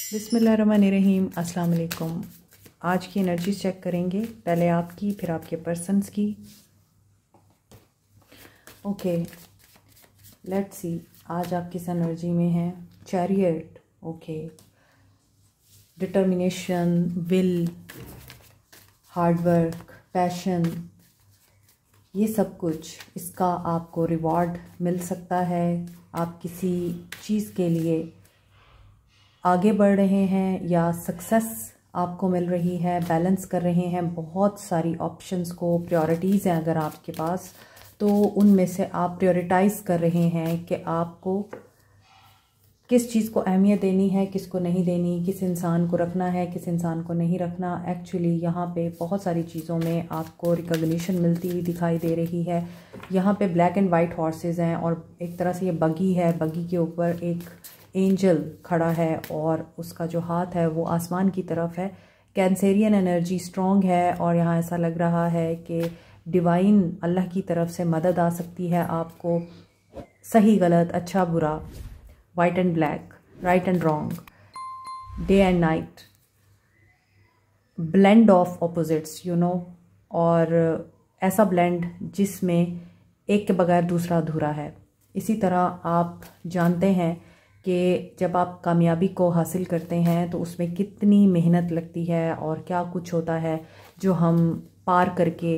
बिस्मिल्लाहिर्रहमानिर्रहीम, अस्सलाम वालेकुम। आज की एनर्जी चेक करेंगे, पहले आपकी फिर आपके पर्सन्स की। ओके, लेट्स सी आज आप किस एनर्जी में हैं। Chariot, okay. Determination, will, hard work, passion, ये सब कुछ, इसका आपको रिवॉर्ड मिल सकता है। आप किसी चीज़ के लिए आगे बढ़ रहे हैं या सक्सेस आपको मिल रही है, बैलेंस कर रहे हैं बहुत सारी ऑप्शंस को। प्रायोरिटीज़ हैं अगर आपके पास, तो उनमें से आप प्रायोरिटाइज़ कर रहे हैं कि आपको किस चीज़ को अहमियत देनी है, किसको नहीं देनी, किस इंसान को रखना है, किस इंसान को नहीं रखना। एक्चुअली यहाँ पे बहुत सारी चीज़ों में आपको रिकॉग्निशन मिलती हुई दिखाई दे रही है। यहाँ पे ब्लैक एंड वाइट हॉर्सेस हैं और एक तरह से ये बगी है। बगी के ऊपर एक एंजल खड़ा है और उसका जो हाथ है वो आसमान की तरफ है। कैंसेरियन एनर्जी स्ट्रॉन्ग है और यहाँ ऐसा लग रहा है कि डिवाइन अल्लाह की तरफ से मदद आ सकती है आपको। सही गलत, अच्छा बुरा, white and black, right and wrong, day and night, blend of opposites, you know. और ऐसा ब्लेंड जिसमें एक के बगैर दूसरा अधूरा है। इसी तरह आप जानते हैं कि जब आप कामयाबी को हासिल करते हैं तो उसमें कितनी मेहनत लगती है और क्या कुछ होता है जो हम पार करके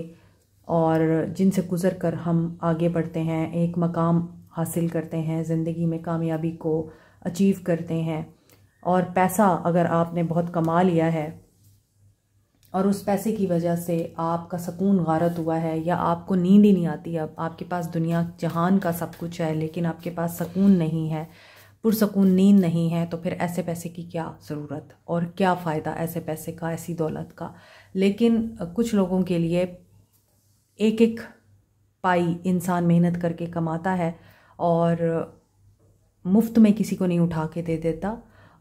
और जिनसे गुज़र कर हम आगे बढ़ते हैं, एक मकाम हासिल करते हैं, ज़िंदगी में कामयाबी को अचीव करते हैं। और पैसा अगर आपने बहुत कमा लिया है और उस पैसे की वजह से आपका सुकून गारत हुआ है या आपको नींद ही नहीं आती, अब आपके पास दुनिया जहान का सब कुछ है लेकिन आपके पास सुकून नहीं है, पुरसकून नींद नहीं है, तो फिर ऐसे पैसे की क्या ज़रूरत और क्या फ़ायदा ऐसे पैसे का, ऐसी दौलत का। लेकिन कुछ लोगों के लिए एक एक पाई इंसान मेहनत करके कमाता है और मुफ्त में किसी को नहीं उठा के दे देता।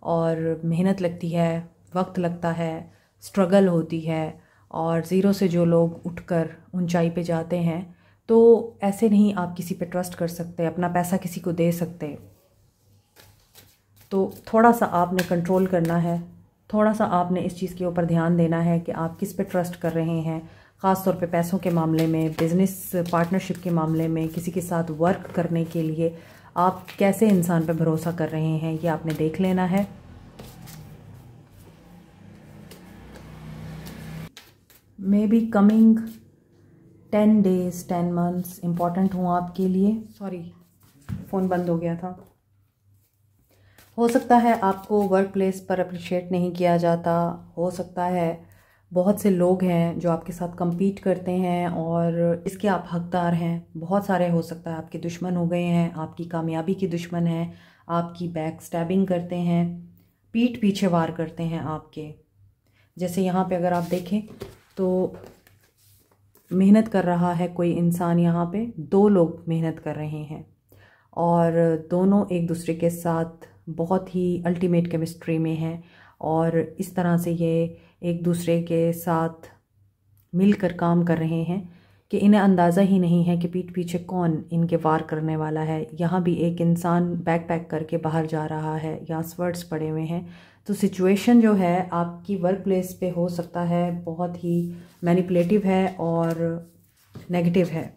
और मेहनत लगती है, वक्त लगता है, स्ट्रगल होती है। और ज़ीरो से जो लोग उठकर ऊंचाई पे जाते हैं, तो ऐसे नहीं आप किसी पे ट्रस्ट कर सकते, अपना पैसा किसी को दे सकते। तो थोड़ा सा आपने कंट्रोल करना है, थोड़ा सा आपने इस चीज़ के ऊपर ध्यान देना है कि आप किस पे ट्रस्ट कर रहे हैं। ख़ास तौर पे पैसों के मामले में, बिज़नेस पार्टनरशिप के मामले में, किसी के साथ वर्क करने के लिए आप कैसे इंसान पे भरोसा कर रहे हैं, ये आपने देख लेना है। May be coming 10 days 10 months important हूँ आपके लिए। सॉरी, फ़ोन बंद हो गया था। हो सकता है आपको वर्क प्लेस पर अप्रिशिएट नहीं किया जाता। हो सकता है बहुत से लोग हैं जो आपके साथ compete करते हैं और इसके आप हकदार हैं। बहुत सारे हो सकता है आपके दुश्मन हो गए हैं, आपकी कामयाबी के दुश्मन हैं, आपकी बैक स्टैबिंग करते हैं, पीठ पीछे वार करते हैं आपके। जैसे यहाँ पे अगर आप देखें तो मेहनत कर रहा है कोई इंसान, यहाँ पे 2 लोग मेहनत कर रहे हैं और दोनों एक दूसरे के साथ बहुत ही अल्टीमेट केमिस्ट्री में हैं। और इस तरह से ये एक दूसरे के साथ मिलकर काम कर रहे हैं कि इन्हें अंदाज़ा ही नहीं है कि पीठ पीछे कौन इनके वार करने वाला है। यहाँ भी एक इंसान बैग पैक करके बाहर जा रहा है या स्वर्ड्स पड़े हुए हैं। तो सिचुएशन जो है आपकी वर्क प्लेस पे हो सकता है बहुत ही मैनिपुलेटिव है और नेगेटिव है।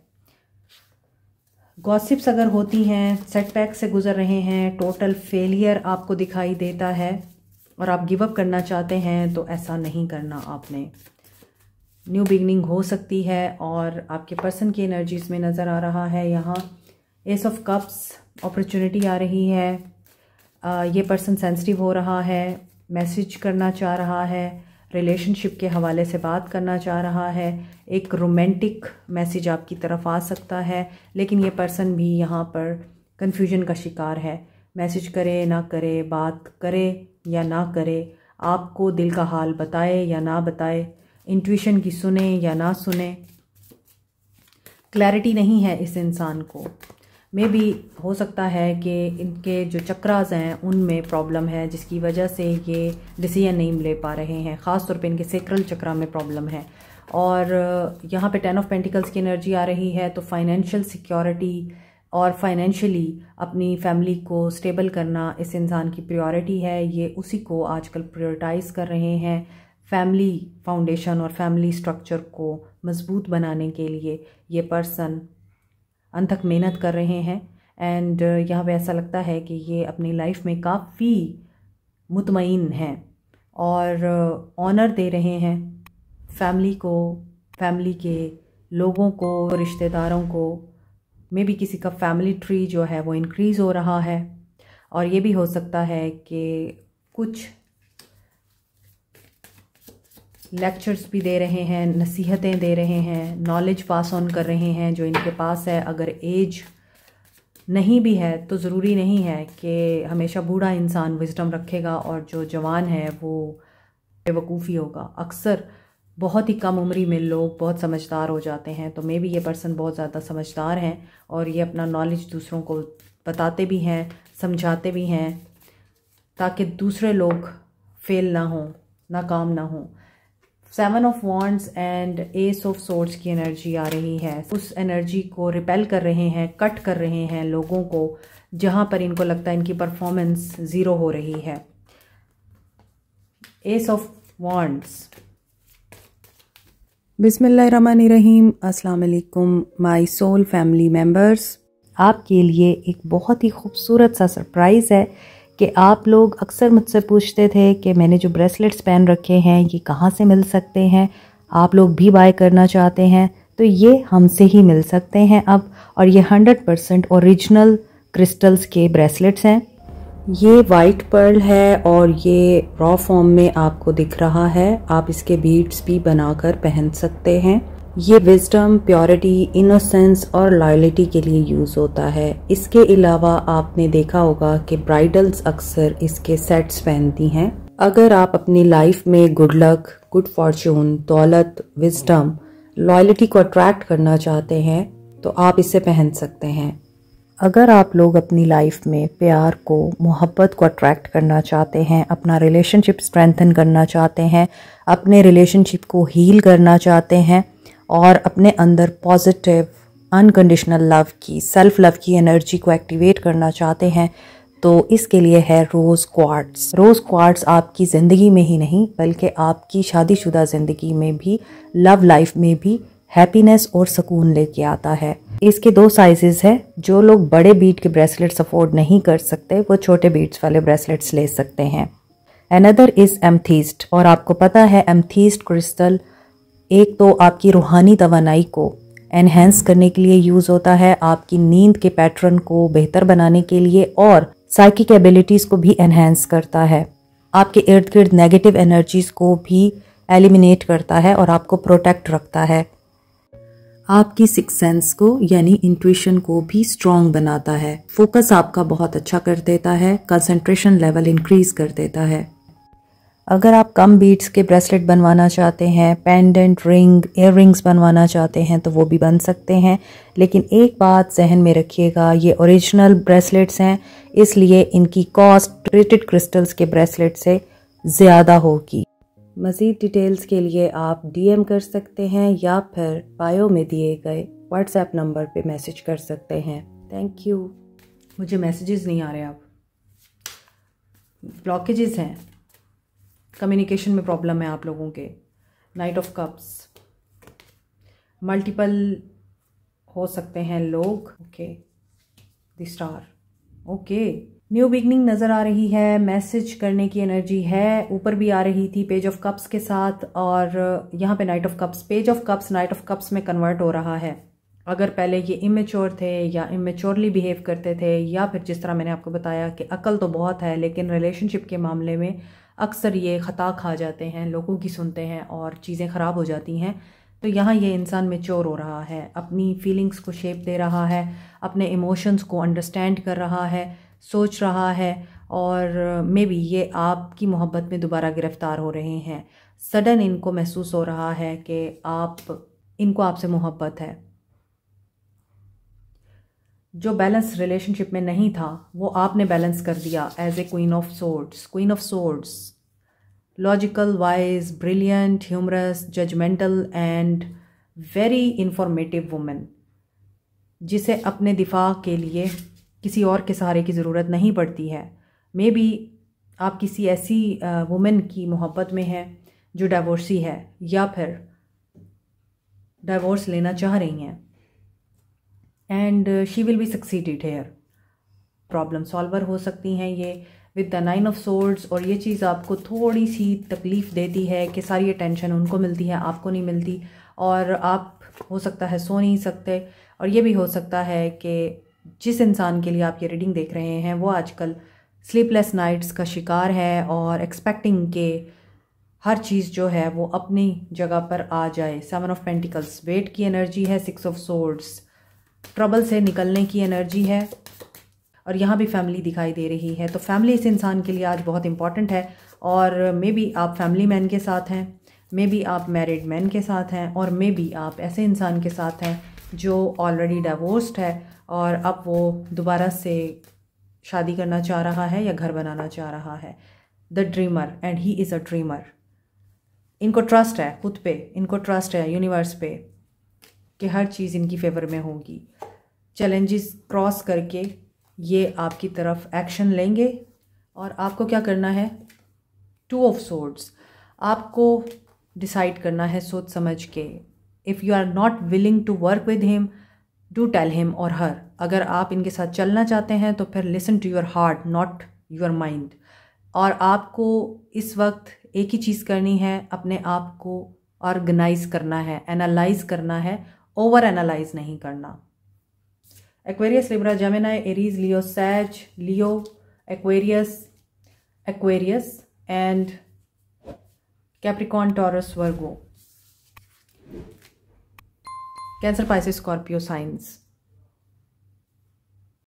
गॉसिप्स अगर होती हैं, सेटबैक से गुज़र रहे हैं, टोटल फेलियर आपको दिखाई देता है और आप गिव अप करना चाहते हैं, तो ऐसा नहीं करना आपने। न्यू बिगनिंग हो सकती है और आपके पर्सन की एनर्जीज़ में नज़र आ रहा है यहाँ एस ऑफ कप्स, अपॉर्चुनिटी आ रही है। ये पर्सन सेंसिटिव हो रहा है, मैसेज करना चाह रहा है, रिलेशनशिप के हवाले से बात करना चाह रहा है, एक रोमांटिक मैसेज आपकी तरफ आ सकता है। लेकिन ये पर्सन भी यहाँ पर कन्फ्यूजन का शिकार है। मैसेज करे ना करे, बात करे या ना करे, आपको दिल का हाल बताए या ना बताए, इंट्यूशन की सुने या ना सुने, क्लैरिटी नहीं है इस इंसान को। मे भी हो सकता है कि इनके जो चक्रास हैं उनमें प्रॉब्लम है जिसकी वजह से ये डिसीजन नहीं ले पा रहे हैं। ख़ास तौर पे इनके सेक्रल चक्रा में प्रॉब्लम है। और यहाँ पे 10 ऑफ पेंटिकल्स की एनर्जी आ रही है, तो फाइनेंशियल सिक्योरिटी और फाइनेंशियली अपनी फैमिली को स्टेबल करना इस इंसान की प्रायोरिटी है। ये उसी को आजकल प्रायोरिटाइज़ कर रहे हैं। फैमिली फाउंडेशन और फैमिली स्ट्रक्चर को मज़बूत बनाने के लिए ये पर्सन अनथक मेहनत कर रहे हैं। एंड यहाँ पे ऐसा लगता है कि ये अपनी लाइफ में काफ़ी मुतमईन हैं और ऑनर दे रहे हैं फैमिली को, फैमिली के लोगों को, रिश्तेदारों को। मे भी किसी का फैमिली ट्री जो है वो इंक्रीज़ हो रहा है। और ये भी हो सकता है कि कुछ लेक्चर्स भी दे रहे हैं, नसीहतें दे रहे हैं, नॉलेज पास ऑन कर रहे हैं जो इनके पास है। अगर एज नहीं भी है तो ज़रूरी नहीं है कि हमेशा बूढ़ा इंसान विजडम रखेगा और जो जवान है वो बेवकूफ़ी होगा। अक्सर बहुत ही कम उम्री में लोग बहुत समझदार हो जाते हैं। तो मे भी ये पर्सन बहुत ज़्यादा समझदार हैं और ये अपना नॉलेज दूसरों को बताते भी हैं, समझाते भी हैं, ताकि दूसरे लोग फेल ना हों, नाकाम ना हों। 7 of wands and S of swords की एनर्जी आ रही है। उस एनर्जी को रिपेल कर रहे हैं, कट कर रहे हैं लोगों को जहाँ पर इनको लगता है इनकी परफॉर्मेंस ज़ीरो हो रही है। S of wands. बिस्मिल्लाहिर्रहमानिर्रहीम। अस्सलाम वालेकुम माय सोल फैमिली मेम्बर्स। आपके लिए एक बहुत ही खूबसूरत सा सरप्राइज़ है कि आप लोग अक्सर मुझसे पूछते थे कि मैंने जो ब्रेसलेट्स पहन रखे हैं ये कहाँ से मिल सकते हैं, आप लोग भी बाय करना चाहते हैं तो ये हमसे ही मिल सकते हैं अब। और ये 100% ओरिजिनल क्रिस्टल्स के ब्रेसलेट्स हैं। ये वाइट पर्ल है और ये रॉ फॉर्म में आपको दिख रहा है। आप इसके बीड्स भी बनाकर पहन सकते हैं। ये विजडम, प्योरिटी, इनोसेंस और लॉयल्टी के लिए यूज़ होता है। इसके अलावा आपने देखा होगा कि ब्राइडल्स अक्सर इसके सेट्स पहनती हैं। अगर आप अपनी लाइफ में गुड लक, गुड फॉर्चून, दौलत, विजडम, लॉयल्टी को अट्रैक्ट करना चाहते हैं तो आप इसे पहन सकते हैं। अगर आप लोग अपनी लाइफ में प्यार को, मोहब्बत को अट्रैक्ट करना चाहते हैं, अपना रिलेशनशिप स्ट्रेंथन करना चाहते हैं, अपने रिलेशनशिप को हील करना चाहते हैं और अपने अंदर पॉजिटिव अनकंडीशनल लव की, सेल्फ लव की एनर्जी को एक्टिवेट करना चाहते हैं तो इसके लिए है रोज़ क्वार्ट्स। रोज़ क्वार्ट्स आपकी ज़िंदगी में ही नहीं बल्कि आपकी शादीशुदा ज़िंदगी में भी, लव लाइफ में भी हैप्पीनेस और सुकून लेके आता है। इसके 2 साइजेस है। जो लोग बड़े बीट के ब्रेसलेट्स अफोर्ड नहीं कर सकते वो छोटे बीट्स वाले ब्रेसलेट्स ले सकते हैं। Another is amethyst. और आपको पता है एमथीस्ट क्रिस्टल एक तो आपकी रूहानी तवानाई को एनहेंस करने के लिए यूज़ होता है, आपकी नींद के पैटर्न को बेहतर बनाने के लिए और साइकिक एबिलिटीज़ को भी एनहेंस करता है, आपके इर्द गिर्द नेगेटिव एनर्जीज़ को भी एलिमिनेट करता है और आपको प्रोटेक्ट रखता है। आपकी सिक्स सेंस को यानी इंट्यूशन को भी स्ट्रॉन्ग बनाता है, फोकस आपका बहुत अच्छा कर देता है, कंसंट्रेशन लेवल इंक्रीज कर देता है। अगर आप कम बीट्स के ब्रेसलेट बनवाना चाहते हैं, पेंडेंट, रिंग, इयर रिंग्स बनवाना चाहते हैं तो वो भी बन सकते हैं। लेकिन एक बात जहन में रखिएगा, ये ओरिजिनल ब्रेसलेट्स हैं इसलिए इनकी कॉस्ट ट्रीटेड क्रिस्टल्स के ब्रेसलेट से ज़्यादा होगी। मज़ीद डिटेल्स के लिए आप DM कर सकते हैं या फिर बायो में दिए गए व्हाट्सएप नंबर पे मैसेज कर सकते हैं। Thank you. मुझे मैसेजेस नहीं आ रहे, अब ब्लॉकेजेस हैं, कम्युनिकेशन में प्रॉब्लम है आप लोगों के। नाइट ऑफ कप्स, मल्टीपल हो सकते हैं लोग। Okay, the star, okay, new beginning नज़र आ रही है, मैसेज करने की एनर्जी है। ऊपर भी आ रही थी पेज ऑफ कप्स के साथ और यहाँ पे night of cups. Page of cups night of cups में कन्वर्ट हो रहा है। अगर पहले ये इमेच्योर थे या इमेच्योरली बिहेव करते थे या फिर जिस तरह मैंने आपको बताया कि अकल तो बहुत है लेकिन रिलेशनशिप के मामले में अक्सर ये ख़ता खा जाते हैं, लोगों की सुनते हैं और चीज़ें ख़राब हो जाती हैं। तो यहाँ ये इंसान मैच्योर हो रहा है, अपनी फीलिंग्स को शेप दे रहा है, अपने इमोशंस को अंडरस्टैंड कर रहा है, सोच रहा है और मे बी ये आपकी मोहब्बत में दोबारा गिरफ़्तार हो रहे हैं। सडन इनको महसूस हो रहा है कि इनको आपसे मोहब्बत है। जो बैलेंस रिलेशनशिप में नहीं था वो आपने बैलेंस कर दिया as a queen of swords. Queen of swords, logical, wise, brilliant, humorous, judgemental and very informative women. जिसे अपने दिफा के लिए किसी और के सहारे की ज़रूरत नहीं पड़ती है। मे बी आप किसी ऐसी वुमेन की मोहब्बत में हैं जो डाइवोर्सी है या फिर डाइवोर्स लेना चाह रही हैं, and she will be succeeded here. Problem solver हो सकती हैं ये विद द 9 ऑफ सोर्ड्स। और ये चीज़ आपको थोड़ी सी तकलीफ़ देती है कि सारी अटेंशन उनको मिलती है, आपको नहीं मिलती, और आप हो सकता है सो नहीं सकते। और ये भी हो सकता है कि जिस इंसान के लिए आप ये रीडिंग देख रहे हैं वो आजकल स्लीपलेस नाइट्स का शिकार है और एक्सपेक्टिंग के हर चीज़ जो है वो अपनी जगह पर आ जाए। 7 ऑफ पेंटिकल्स वेट की एनर्जी है, 6 ऑफ सोर्ड्स ट्रबल से निकलने की एनर्जी है, और यहाँ भी फैमिली दिखाई दे रही है। तो फैमिली इस इंसान के लिए आज बहुत इंपॉर्टेंट है, और मे बी आप फैमिली मैन के साथ हैं, मे बी आप मैरिड मैन के साथ हैं, और मे बी आप ऐसे इंसान के साथ हैं जो ऑलरेडी डाइवोर्स्ड है और अब वो दोबारा से शादी करना चाह रहा है या घर बनाना चाह रहा है। The dreamer, and he is a dreamer. इनको ट्रस्ट है खुद पे, इनको ट्रस्ट है यूनिवर्स पे कि हर चीज़ इनकी फेवर में होगी। चैलेंजेस क्रॉस करके ये आपकी तरफ एक्शन लेंगे, और आपको क्या करना है, 2 ऑफ सोर्ड्स। आपको डिसाइड करना है सोच समझ के। If you are not willing to work with him, do tell him और हर। अगर आप इनके साथ चलना चाहते हैं तो फिर listen to your heart, not your mind. और आपको इस वक्त एक ही चीज़ करनी है, अपने आप को ऑर्गेनाइज करना है, एनालाइज करना है, ओवर एनालाइज नहीं करना। Aquarius, Libra, Gemini, Aries, Leo, Sag, Leo, Aquarius and Capricorn, Taurus, Virgo, Cancer, Pisces, Scorpio science.